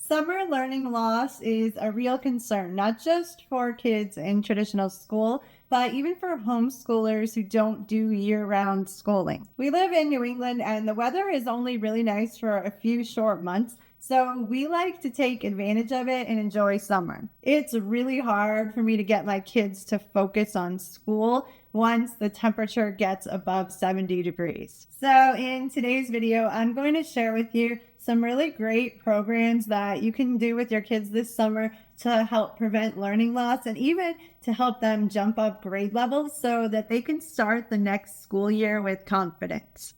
Summer learning loss is a real concern, not just for kids in traditional school, but even for homeschoolers who don't do year-round schooling. We live in New England and the weather is only really nice for a few short months, so we like to take advantage of it and enjoy summer. It's really hard for me to get my kids to focus on school once the temperature gets above 70 degrees. So in today's video, I'm going to share with you some really great programs that you can do with your kids this summer to help prevent learning loss and even to help them jump up grade levels so that they can start the next school year with confidence.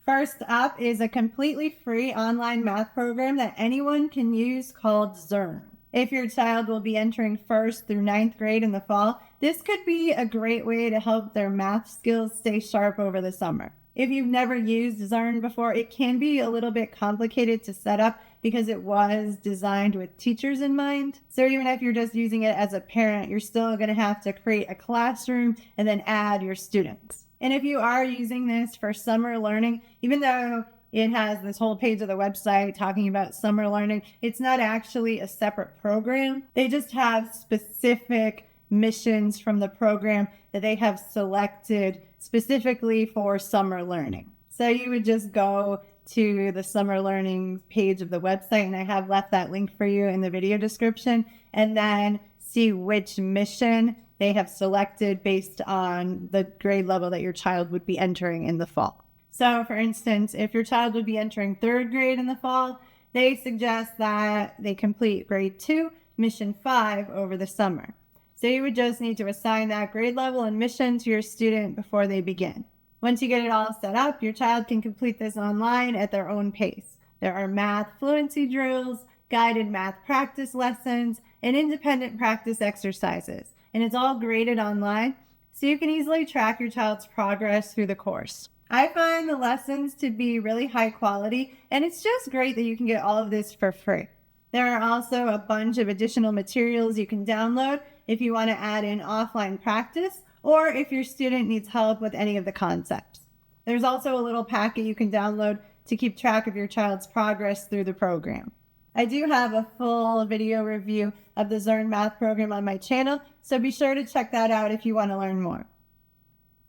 First up is a completely free online math program that anyone can use called Zearn. If your child will be entering 1st through 9th grade in the fall, this could be a great way to help their math skills stay sharp over the summer. If you've never used Zearn before, it can be a little bit complicated to set up because it was designed with teachers in mind. So even if you're just using it as a parent, you're still going to have to create a classroom and then add your students. And if you are using this for summer learning, even though it has this whole page of the website talking about summer learning, it's not actually a separate program. They just have specific missions from the program that they have selected specifically for summer learning. So you would just go to the summer learning page of the website, and I have left that link for you in the video description, and then see which mission they have selected based on the grade level that your child would be entering in the fall. So for instance, if your child would be entering 3rd grade in the fall, they suggest that they complete grade 2, mission 5 over the summer. So you would just need to assign that grade level and mission to your student before they begin. Once you get it all set up, your child can complete this online at their own pace. There are math fluency drills, guided math practice lessons, and independent practice exercises. And it's all graded online, so you can easily track your child's progress through the course. I find the lessons to be really high quality, and it's just great that you can get all of this for free. There are also a bunch of additional materials you can download if you want to add in offline practice or if your student needs help with any of the concepts. There's also a little packet you can download to keep track of your child's progress through the program. I do have a full video review of the Zearn math program on my channel, so be sure to check that out if you want to learn more.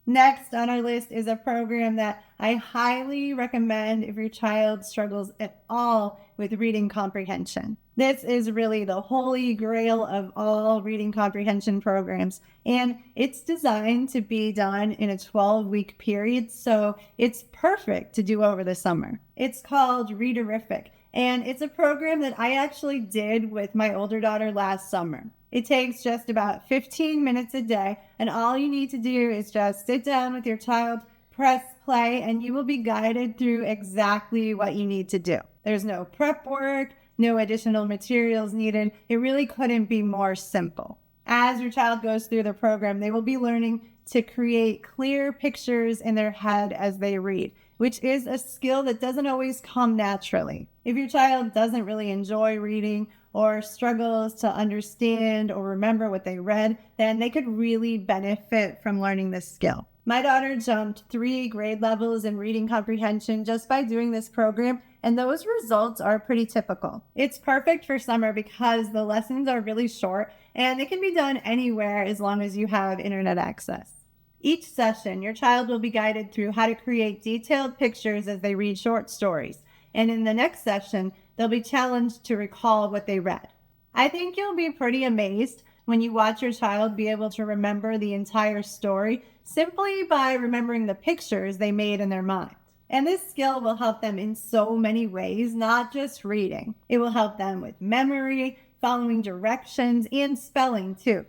Next on our list is a program that I highly recommend if your child struggles at all with reading comprehension. This is really the holy grail of all reading comprehension programs, and it's designed to be done in a 12-week period, so it's perfect to do over the summer. It's called Readeric, and it's a program that I actually did with my older daughter last summer. It takes just about 15 minutes a day, and all you need to do is just sit down with your child, press play, and you will be guided through exactly what you need to do. There's no prep work, no additional materials needed. It really couldn't be more simple. As your child goes through the program, they will be learning to create clear pictures in their head as they read, which is a skill that doesn't always come naturally. If your child doesn't really enjoy reading or struggles to understand or remember what they read, then they could really benefit from learning this skill. My daughter jumped 3 grade levels in reading comprehension just by doing this program, and those results are pretty typical. It's perfect for summer because the lessons are really short and they can be done anywhere as long as you have internet access. Each session, your child will be guided through how to create detailed pictures as they read short stories. And in the next session, they'll be challenged to recall what they read. I think you'll be pretty amazed when you watch your child be able to remember the entire story simply by remembering the pictures they made in their mind. And this skill will help them in so many ways, not just reading. It will help them with memory, following directions, and spelling too.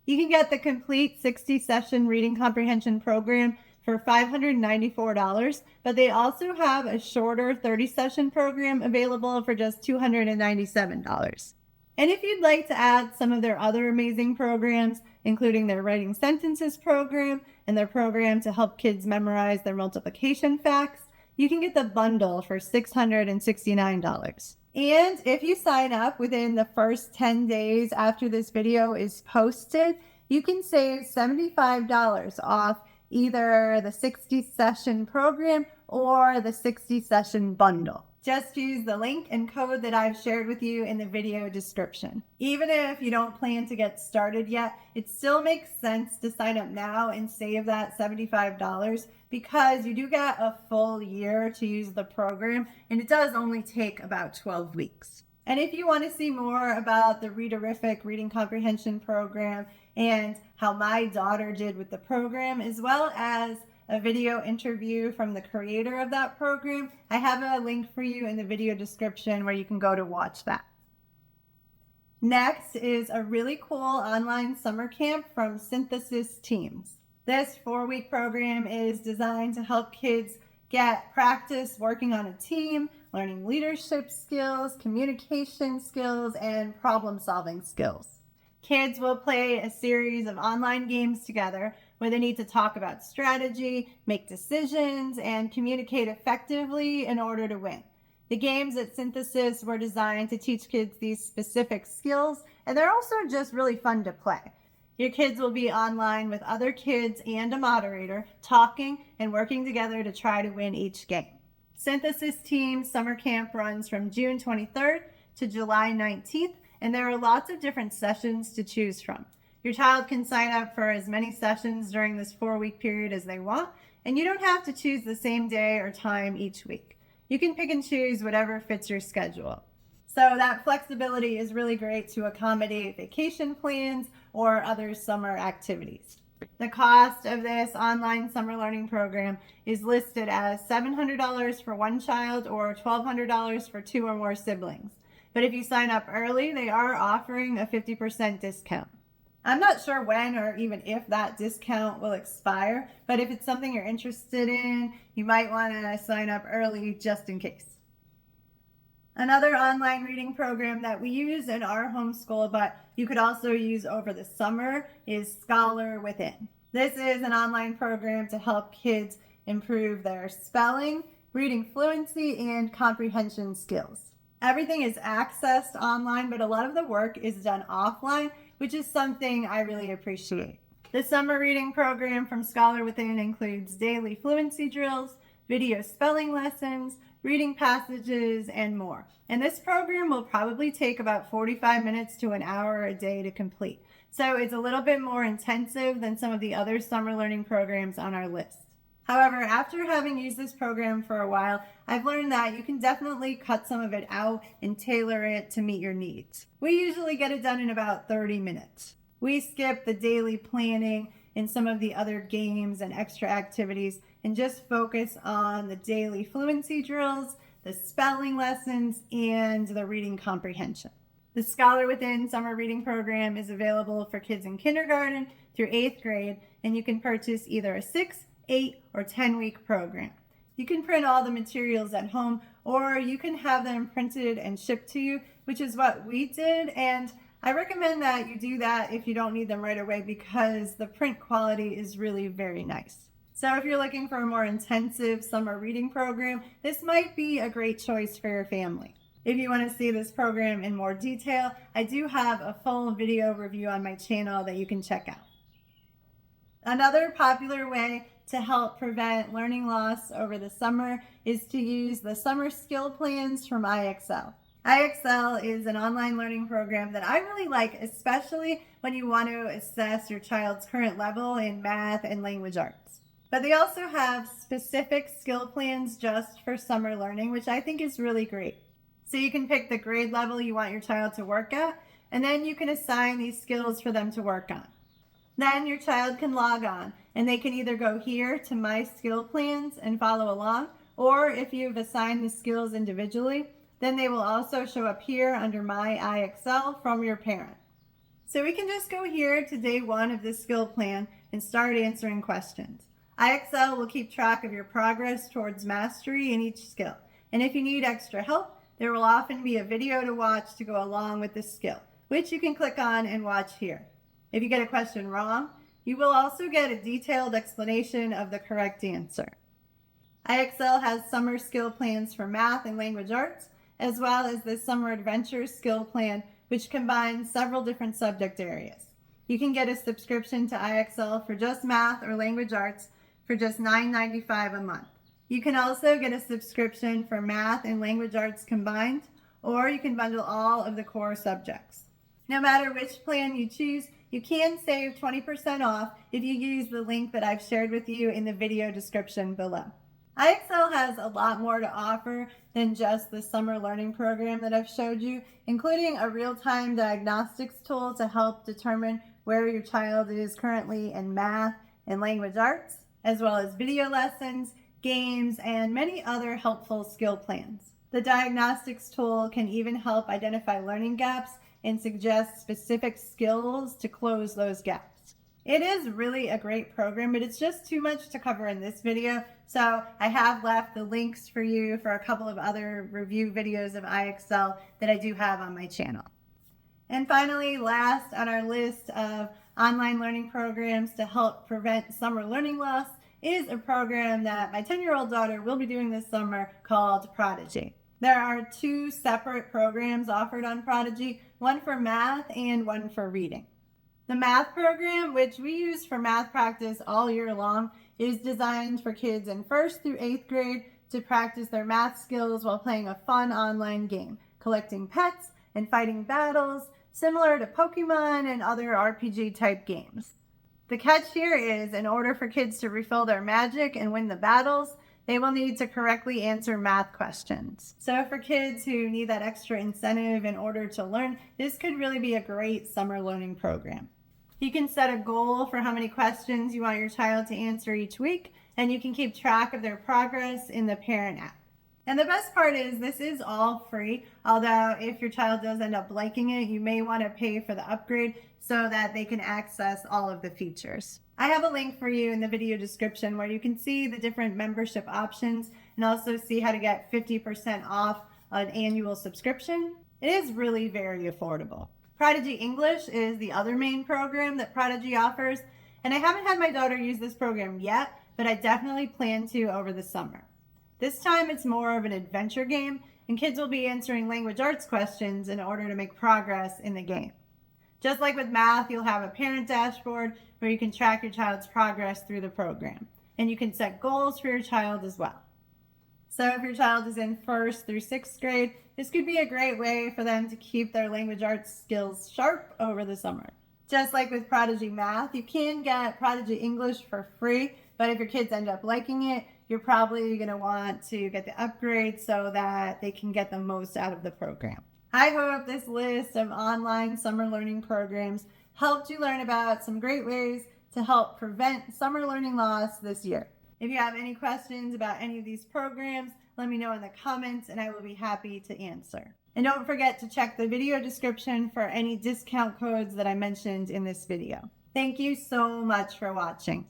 You can get the complete 60-session reading comprehension program for $594, but they also have a shorter 30-session program available for just $297. And if you'd like to add some of their other amazing programs, including their writing sentences program and their program to help kids memorize their multiplication facts, you can get the bundle for $669. And if you sign up within the first 10 days after this video is posted, you can save $75 off either the 60-session program or the 60-session bundle. Just use the link and code that I've shared with you in the video description. Even if you don't plan to get started yet, it still makes sense to sign up now and save that $75 because you do get a full year to use the program, and it does only take about 12 weeks. And if you want to see more about the Readeric reading comprehension program and how my daughter did with the program, as well as a video interview from the creator of that program, I have a link for you in the video description where you can go to watch that. Next is a really cool online summer camp from Synthesis Teams. This 4-week program is designed to help kids get practice working on a team, learning leadership skills, communication skills, and problem-solving skills. Kids will play a series of online games together where they need to talk about strategy, make decisions, and communicate effectively in order to win. The games at Synthesis were designed to teach kids these specific skills, and they're also just really fun to play. Your kids will be online with other kids and a moderator, talking and working together to try to win each game. Synthesis Team Summer Camp runs from June 23rd to July 19th, and there are lots of different sessions to choose from. Your child can sign up for as many sessions during this 4-week period as they want, and you don't have to choose the same day or time each week. You can pick and choose whatever fits your schedule. So that flexibility is really great to accommodate vacation plans or other summer activities. The cost of this online summer learning program is listed as $700 for one child or $1,200 for 2 or more siblings. But if you sign up early, they are offering a 50% discount. I'm not sure when or even if that discount will expire, but if it's something you're interested in, you might want to sign up early just in case. Another online reading program that we use in our homeschool, but you could also use over the summer, is Scholar Within. This is an online program to help kids improve their spelling, reading fluency, and comprehension skills. Everything is accessed online, but a lot of the work is done offline, which is something I really appreciate. The summer reading program from Scholar Within includes daily fluency drills, video spelling lessons, reading passages, and more. And this program will probably take about 45 minutes to an hour a day to complete. So it's a little bit more intensive than some of the other summer learning programs on our list. However, after having used this program for a while, I've learned that you can definitely cut some of it out and tailor it to meet your needs. We usually get it done in about 30 minutes. We skip the daily planning and some of the other games and extra activities and just focus on the daily fluency drills, the spelling lessons, and the reading comprehension. The Scholar Within summer reading program is available for kids in kindergarten through 8th grade, and you can purchase either a 6, 8, or 10-week program. You can print all the materials at home, or you can have them printed and shipped to you, which is what we did, and I recommend that you do that if you don't need them right away because the print quality is really very nice. So if you're looking for a more intensive summer reading program, this might be a great choice for your family. If you want to see this program in more detail, I do have a full video review on my channel that you can check out. Another popular way to help prevent learning loss over the summer is to use the summer skill plans from IXL. IXL is an online learning program that I really like, especially when you want to assess your child's current level in math and language arts. But they also have specific skill plans just for summer learning, which I think is really great. So you can pick the grade level you want your child to work at, and then you can assign these skills for them to work on. Then your child can log on, and they can either go here to My Skill Plans and follow along, or if you've assigned the skills individually, then they will also show up here under My IXL from your parent. So we can just go here to day 1 of this skill plan and start answering questions. IXL will keep track of your progress towards mastery in each skill. And if you need extra help, there will often be a video to watch to go along with this skill, which you can click on and watch here. If you get a question wrong, you will also get a detailed explanation of the correct answer. IXL has summer skill plans for math and language arts, as well as the Summer Adventure Skill Plan, which combines several different subject areas. You can get a subscription to IXL for just math or language arts for just $9.95 a month. You can also get a subscription for math and language arts combined, or you can bundle all of the core subjects. No matter which plan you choose, you can save 20% off if you use the link that I've shared with you in the video description below. IXL has a lot more to offer than just the summer learning program that I've showed you, including a real-time diagnostics tool to help determine where your child is currently in math and language arts, as well as video lessons, games, and many other helpful skill plans. The diagnostics tool can even help identify learning gaps and suggest specific skills to close those gaps. It is really a great program, but it's just too much to cover in this video, so I have left the links for you for a couple of other review videos of IXL that I do have on my channel. And finally, last on our list of online learning programs to help prevent summer learning loss is a program that my 10-year-old daughter will be doing this summer called Prodigy. There are 2 separate programs offered on Prodigy, one for math and one for reading. The math program, which we use for math practice all year long, is designed for kids in 1st through 8th grade to practice their math skills while playing a fun online game, collecting pets and fighting battles, similar to Pokemon and other RPG type games. The catch here is, in order for kids to refill their magic and win the battles, they will need to correctly answer math questions. So for kids who need that extra incentive in order to learn, this could really be a great summer learning program. You can set a goal for how many questions you want your child to answer each week, and you can keep track of their progress in the parent app. And the best part is this is all free, although if your child does end up liking it, you may want to pay for the upgrade so that they can access all of the features. I have a link for you in the video description where you can see the different membership options and also see how to get 50% off an annual subscription. It is really very affordable. Prodigy English is the other main program that Prodigy offers, and I haven't had my daughter use this program yet, but I definitely plan to over the summer. This time it's more of an adventure game, and kids will be answering language arts questions in order to make progress in the game. Just like with math, you'll have a parent dashboard where you can track your child's progress through the program, and you can set goals for your child as well. So if your child is in 1st through 6th grade, this could be a great way for them to keep their language arts skills sharp over the summer. Just like with Prodigy Math, you can get Prodigy English for free, but if your kids end up liking it, you're probably going to want to get the upgrade so that they can get the most out of the program. I hope this list of online summer learning programs helped you learn about some great ways to help prevent summer learning loss this year. If you have any questions about any of these programs, let me know in the comments and I will be happy to answer. And don't forget to check the video description for any discount codes that I mentioned in this video. Thank you so much for watching.